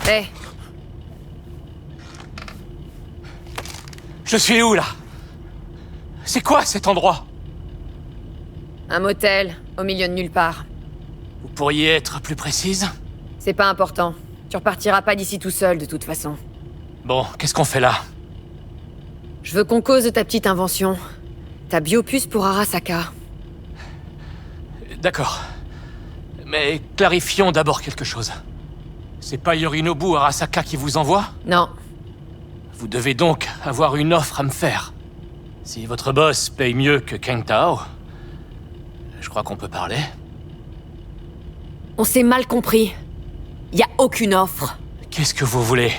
Hé. Je suis où, là? C'est quoi, cet endroit? Un motel, au milieu de nulle part. Vous pourriez être plus précise? C'est pas important. Tu repartiras pas d'ici tout seul, de toute façon. Bon, qu'est-ce qu'on fait là? Je veux qu'on cause de ta petite invention. Ta biopuce pour Arasaka. D'accord. Mais clarifions d'abord quelque chose. C'est pas Yorinobu Arasaka qui vous envoie? Non. Vous devez donc avoir une offre à me faire. Si votre boss paye mieux que Kang Tao, je crois qu'on peut parler. On s'est mal compris. Y a aucune offre. Qu'est-ce que vous voulez?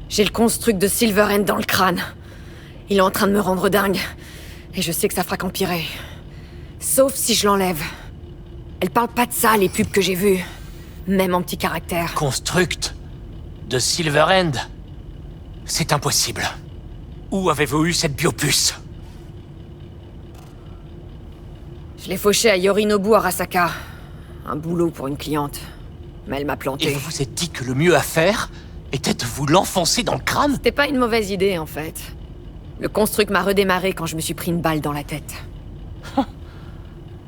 J'ai le construct de Silverhand dans le crâne. Il est en train de me rendre dingue. Et je sais que ça fera qu'empirer. Sauf si je l'enlève. Elle parle pas de ça, les pubs que j'ai vues. Même en petit caractère. Construct de Silverhand? C'est impossible. Où avez-vous eu cette biopuce? Je l'ai fauché à Yorinobu Arasaka. Un boulot pour une cliente. Mais elle m'a planté. Et vous vous êtes dit que le mieux à faire était de vous l'enfoncer dans le crâne? C'était pas une mauvaise idée, en fait. Le construct m'a redémarré quand je me suis pris une balle dans la tête.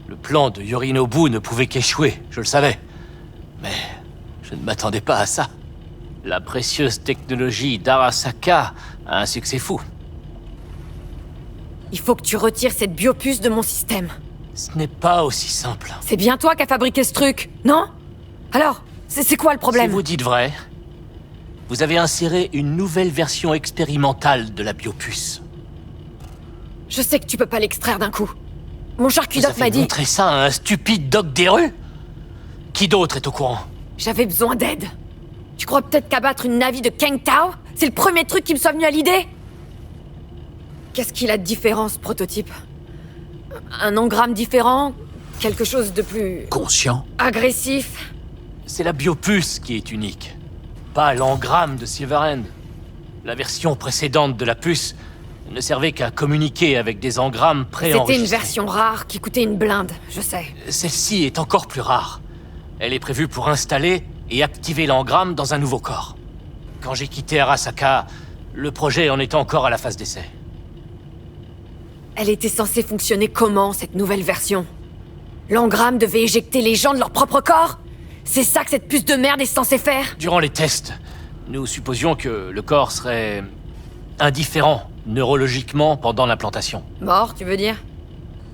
Le plan de Yorinobu ne pouvait qu'échouer, je le savais. Mais je ne m'attendais pas à ça. La précieuse technologie d'Arasaka a un succès fou. Il faut que tu retires cette biopuce de mon système. Ce n'est pas aussi simple. C'est bien toi qui as fabriqué ce truc, non? Alors, c'est quoi le problème? Si vous dites vrai, vous avez inséré une nouvelle version expérimentale de la biopuce. Je sais que tu peux pas l'extraire d'un coup. Mon charcutof Vous m'a avez dit... montré ça à un stupide doc des rues? Qui d'autre est au courant? J'avais besoin d'aide. Tu crois peut-être qu'abattre une Navi de Kang Tao, c'est le premier truc qui me soit venu à l'idée? Qu'est-ce qu'il a de différent, ce prototype? Un engramme différent? Quelque chose de plus... Conscient? agressif? C'est la biopuce qui est unique, pas l'engramme de Silverhand. La version précédente de la puce ne servait qu'à communiquer avec des engrammes préenregistrés. C'était une version rare qui coûtait une blinde, je sais. Celle-ci est encore plus rare. Elle est prévue pour installer et activer l'engramme dans un nouveau corps. Quand j'ai quitté Arasaka, le projet en était encore à la phase d'essai. Elle était censée fonctionner comment, cette nouvelle version? L'engramme devait éjecter les gens de leur propre corps? C'est ça que cette puce de merde est censée faire? Durant les tests, nous supposions que le corps serait indifférent neurologiquement pendant l'implantation. Mort, tu veux dire?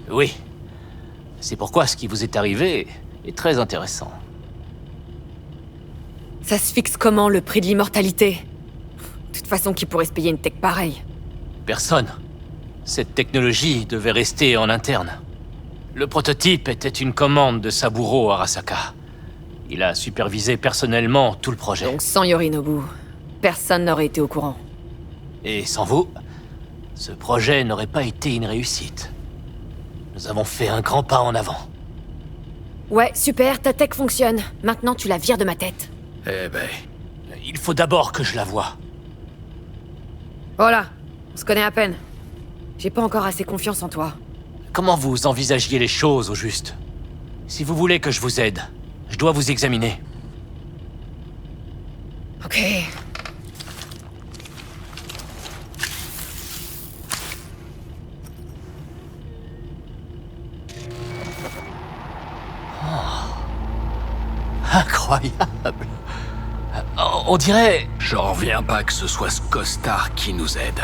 Oui. C'est pourquoi ce qui vous est arrivé est très intéressant. Ça se fixe comment, le prix de l'immortalité? De toute façon, qui pourrait se payer une tech pareille? Personne. Cette technologie devait rester en interne. Le prototype était une commande de Saburo Arasaka. Il a supervisé personnellement tout le projet. Donc sans Yorinobu, personne n'aurait été au courant. Et sans vous, ce projet n'aurait pas été une réussite. Nous avons fait un grand pas en avant. Ouais, super, ta tech fonctionne. Maintenant, tu la vires de ma tête. Eh ben... Il faut d'abord que je la voie. Voilà, on se connaît à peine. J'ai pas encore assez confiance en toi. Comment vous envisagiez les choses, au juste? Si vous voulez que je vous aide, je dois vous examiner. Ok. Incroyable. On dirait... J'en reviens pas que ce soit ce costard qui nous aide.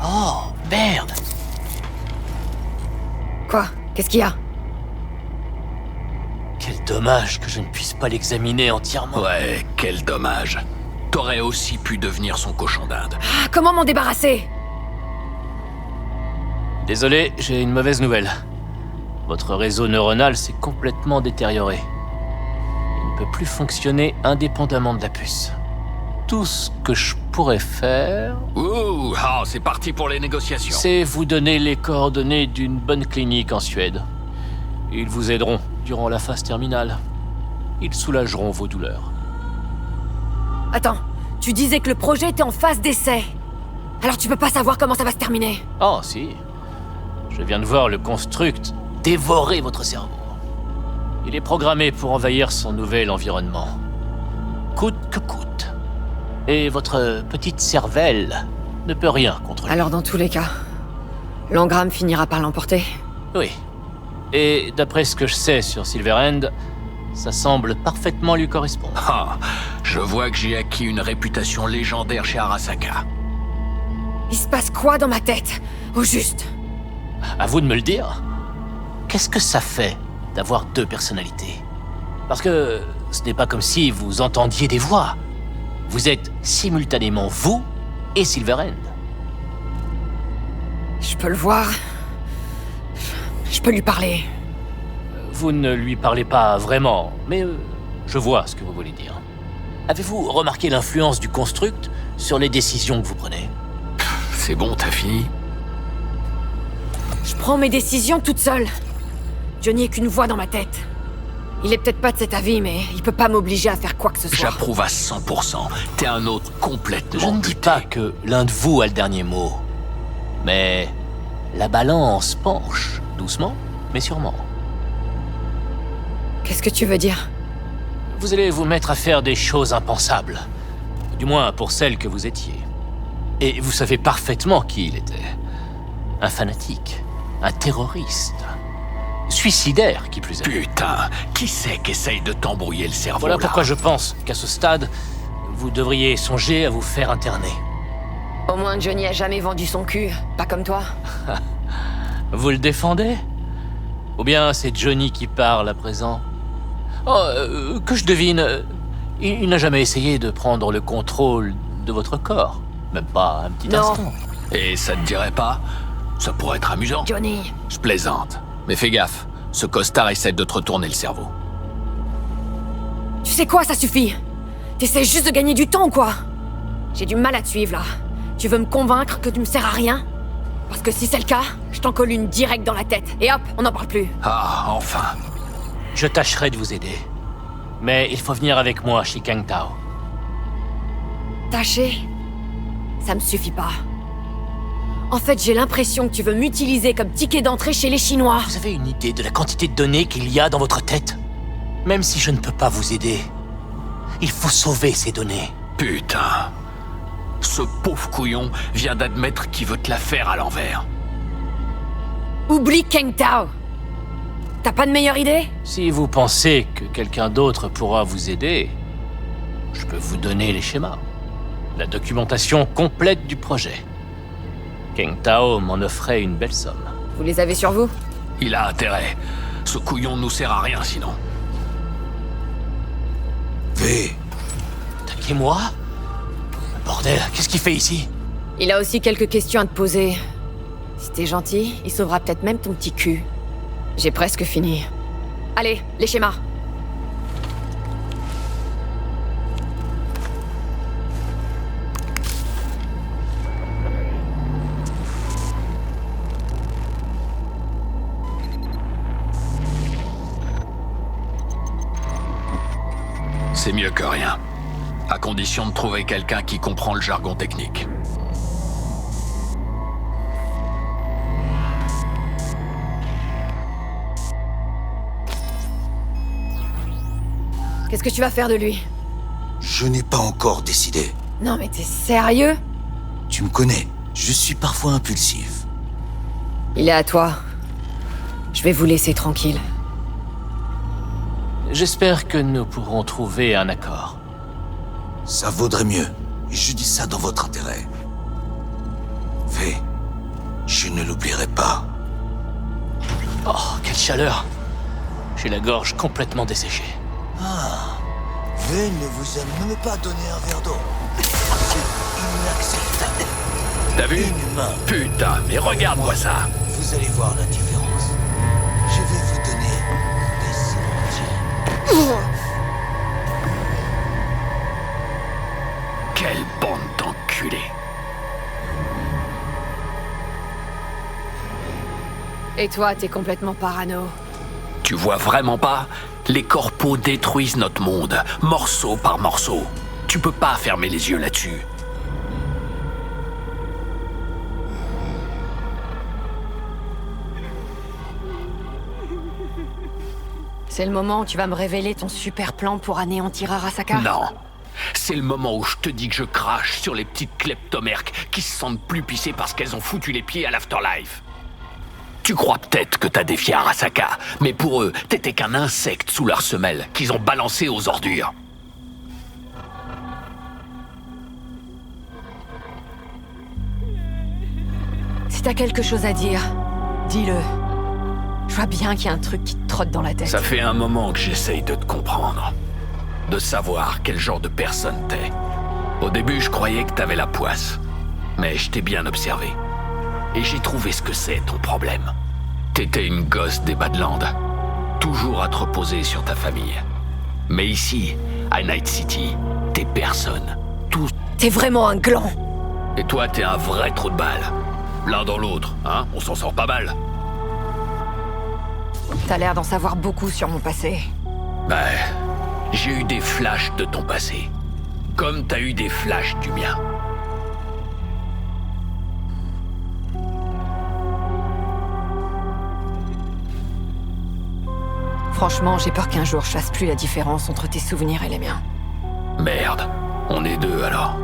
Oh, merde. Quoi? Qu'est-ce qu'il y a? Quel dommage que je ne puisse pas l'examiner entièrement. Ouais, quel dommage. T'aurais aussi pu devenir son cochon d'Inde. Ah, comment m'en débarrasser? Désolé, j'ai une mauvaise nouvelle. Votre réseau neuronal s'est complètement détérioré. Il ne peut plus fonctionner indépendamment de la puce. Tout ce que je pourrais faire... Ouh, c'est parti pour les négociations. c'est vous donner les coordonnées d'une bonne clinique en Suède. Ils vous aideront durant la phase terminale. Ils soulageront vos douleurs. Attends, tu disais que le projet était en phase d'essai. Alors tu peux pas savoir comment ça va se terminer. Oh, si. Je viens de voir le construct dévorer votre cerveau. Il est programmé pour envahir son nouvel environnement. Coûte que coûte. Et votre petite cervelle ne peut rien contre lui. Alors dans tous les cas, l'engramme finira par l'emporter. Oui. Et d'après ce que je sais sur Silverhand, ça semble parfaitement lui correspondre. Ah, je vois que j'ai acquis une réputation légendaire chez Arasaka. Il se passe quoi dans ma tête, au juste? À vous de me le dire. Qu'est-ce que ça fait d'avoir deux personnalités? Parce que ce n'est pas comme si vous entendiez des voix. Vous êtes simultanément vous et Silverhand. Je peux le voir. Je peux lui parler. Vous ne lui parlez pas vraiment, mais je vois ce que vous voulez dire. Avez-vous remarqué l'influence du construct sur les décisions que vous prenez? C'est bon, t'as fini? Je prends mes décisions toute seule. Johnny est qu'une voix dans ma tête. Il est peut-être pas de cet avis, mais il peut pas m'obliger à faire quoi que ce soit. J'approuve à 100%. T'es un autre complètement Je ne dis buté. pas que l'un de vous a le dernier mot. Mais la balance penche, doucement, mais sûrement. Qu'est-ce que tu veux dire? Vous allez vous mettre à faire des choses impensables. Du moins pour celles que vous étiez. Et vous savez parfaitement qui il était. Un fanatique. Un terroriste. Suicidaire, qui plus est. Putain, qui c'est qui essaye de t'embrouiller le cerveau Voilà là? pourquoi je pense qu'à ce stade, vous devriez songer à vous faire interner. Au moins Johnny a jamais vendu son cul, pas comme toi. Vous le défendez? Ou bien c'est Johnny qui parle à présent? Oh, que je devine, il n'a jamais essayé de prendre le contrôle de votre corps. Même pas un petit Non. instant. Et ça te dirait pas? Ça pourrait être amusant. Johnny, Je plaisante. Mais fais gaffe, ce costard essaie de te retourner le cerveau. tu sais quoi, ça suffit. T'essaies juste de gagner du temps ou quoi? J'ai du mal à te suivre là. Tu veux me convaincre que tu me sers à rien? Parce que si c'est le cas, je t'en colle une direct dans la tête. Et hop, on n'en parle plus. Ah, enfin. Je tâcherai de vous aider. Mais il faut venir avec moi chez Kang Tao. Tâcher? Ça me suffit pas. En fait, j'ai l'impression que tu veux m'utiliser comme ticket d'entrée chez les Chinois. Vous avez une idée de la quantité de données qu'il y a dans votre tête? Même si je ne peux pas vous aider, il faut sauver ces données. Putain. Ce pauvre couillon vient d'admettre qu'il veut te la faire à l'envers. Oublie Kang Tao. T'as pas de meilleure idée? Si vous pensez que quelqu'un d'autre pourra vous aider, je peux vous donner les schémas. La documentation complète du projet. Kang Tao m'en offrait une belle somme. Vous les avez sur vous? Il a intérêt. Ce couillon nous sert à rien sinon. V, Attaquez moi? Bordel, qu'est-ce qu'il fait ici? Il a aussi quelques questions à te poser. Si t'es gentil, il sauvera peut-être même ton petit cul. J'ai presque fini. Allez, les schémas. C'est mieux que rien. À condition de trouver quelqu'un qui comprend le jargon technique. Qu'est-ce que tu vas faire de lui? je n'ai pas encore décidé. Non mais t'es sérieux? Tu me connais, je suis parfois impulsif. Il est à toi. Je vais vous laisser tranquille. J'espère que nous pourrons trouver un accord. Ça vaudrait mieux, et je dis ça dans votre intérêt. V, je ne l'oublierai pas. Oh, quelle chaleur! J'ai la gorge complètement desséchée. V ne vous a même pas donné un verre d'eau. C'est inacceptable. T'as vu? Inhumain. Putain, mais regarde-moi ça. Vous allez voir la différence. Je vais vous donner des cimetières. Quelle bande d'enculés. Et toi, t'es complètement parano. Tu vois vraiment pas? Les corpos détruisent notre monde, morceau par morceau. Tu peux pas fermer les yeux là-dessus. C'est le moment où tu vas me révéler ton super plan pour anéantir Arasaka? Non. C'est le moment où je te dis que je crache sur les petites kleptomerques qui se sentent plus pissées parce qu'elles ont foutu les pieds à l'Afterlife. Tu crois peut-être que t'as défié Arasaka, mais pour eux, t'étais qu'un insecte sous leur semelle qu'ils ont balancé aux ordures. Si t'as quelque chose à dire, dis-le. Je vois bien qu'il y a un truc qui te trotte dans la tête. Ça fait un moment que j'essaye de te comprendre. De savoir quel genre de personne t'es. Au début, je croyais que t'avais la poisse. Mais je t'ai bien observé. Et j'ai trouvé ce que c'est, ton problème. T'étais une gosse des Badlands. Toujours à te reposer sur ta famille. Mais ici, à Night City, t'es personne. Tout... T'es vraiment un gland. Et toi, t'es un vrai trou de balle. L'un dans l'autre, hein? On s'en sort pas mal. T'as l'air d'en savoir beaucoup sur mon passé. Ben, j'ai eu des flashs de ton passé. Comme t'as eu des flashs du mien. Franchement, j'ai peur qu'un jour je fasse plus la différence entre tes souvenirs et les miens. Merde, on est deux alors.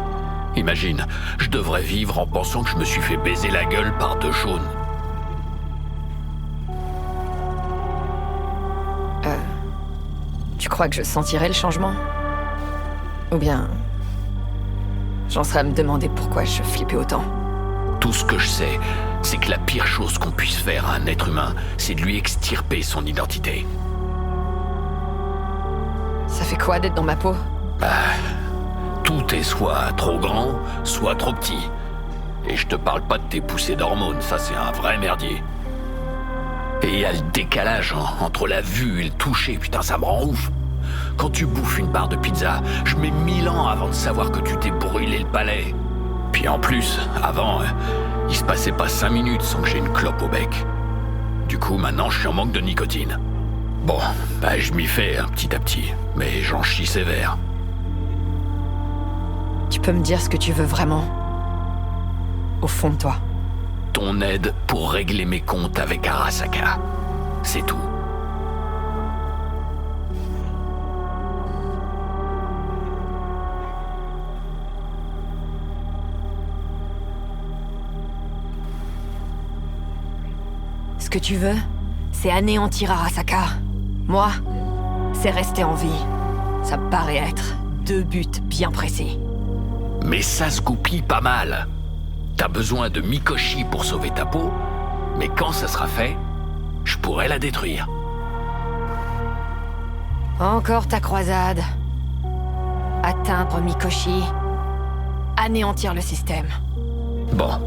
Imagine, je devrais vivre en pensant que je me suis fait baiser la gueule par deux jaunes. Tu crois que je sentirais le changement? Ou bien... j'en serais à me demander pourquoi je flippais autant. Tout ce que je sais, c'est que la pire chose qu'on puisse faire à un être humain, c'est de lui extirper son identité. Ça fait quoi d'être dans ma peau? Tout est soit trop grand, soit trop petit. Et je te parle pas de tes poussées d'hormones, ça c'est un vrai merdier. Et il y a le décalage entre la vue et le toucher, putain ça me rend ouf. Quand tu bouffes une barre de pizza, je mets 1000 ans avant de savoir que tu t'es brûlé le palais. Puis en plus, avant, il se passait pas 5 minutes sans que j'ai une clope au bec. Du coup, maintenant je suis en manque de nicotine. Bon, je m'y fais petit à petit, mais j'en chie sévère. Tu peux me dire ce que tu veux vraiment? Au fond de toi. Ton aide pour régler mes comptes avec Arasaka. C'est tout. Ce que tu veux, c'est anéantir Arasaka. Moi, c'est rester en vie. Ça me paraît être deux buts bien précis. Mais ça se goupille pas mal. T'as besoin de Mikoshi pour sauver ta peau, mais quand ça sera fait, je pourrais la détruire. Encore ta croisade. Atteindre Mikoshi. Anéantir le système. Bon,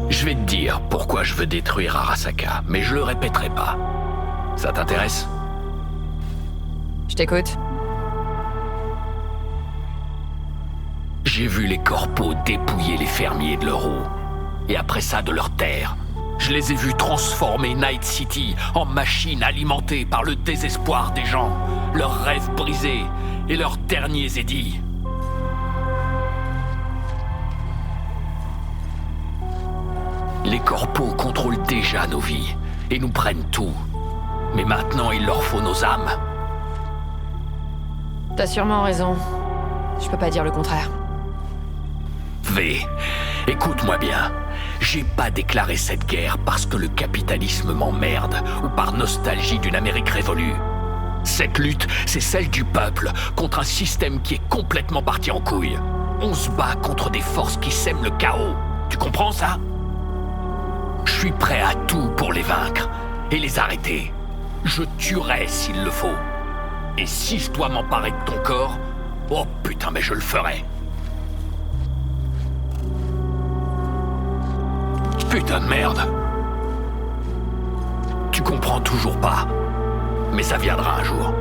je vais te dire pourquoi je veux détruire Arasaka, mais je le répéterai pas. Ça t'intéresse? Je t'écoute. J'ai vu les corpos dépouiller les fermiers de leur eau. Et après ça, de leur terre. Je les ai vus transformer Night City en machine alimentée par le désespoir des gens, leurs rêves brisés et leurs derniers édits. Les corpos contrôlent déjà nos vies et nous prennent tout. Mais maintenant, il leur faut nos âmes. T'as sûrement raison. Je peux pas dire le contraire. V, écoute-moi bien. J'ai pas déclaré cette guerre parce que le capitalisme m'emmerde ou par nostalgie d'une Amérique révolue. Cette lutte, c'est celle du peuple contre un système qui est complètement parti en couille. On se bat contre des forces qui sèment le chaos. Tu comprends ça? Je suis prêt à tout pour les vaincre et les arrêter. Je tuerai s'il le faut. Et si je dois m'emparer de ton corps, oh putain, mais je le ferai. Putain de merde. Tu comprends toujours pas. Mais ça viendra un jour.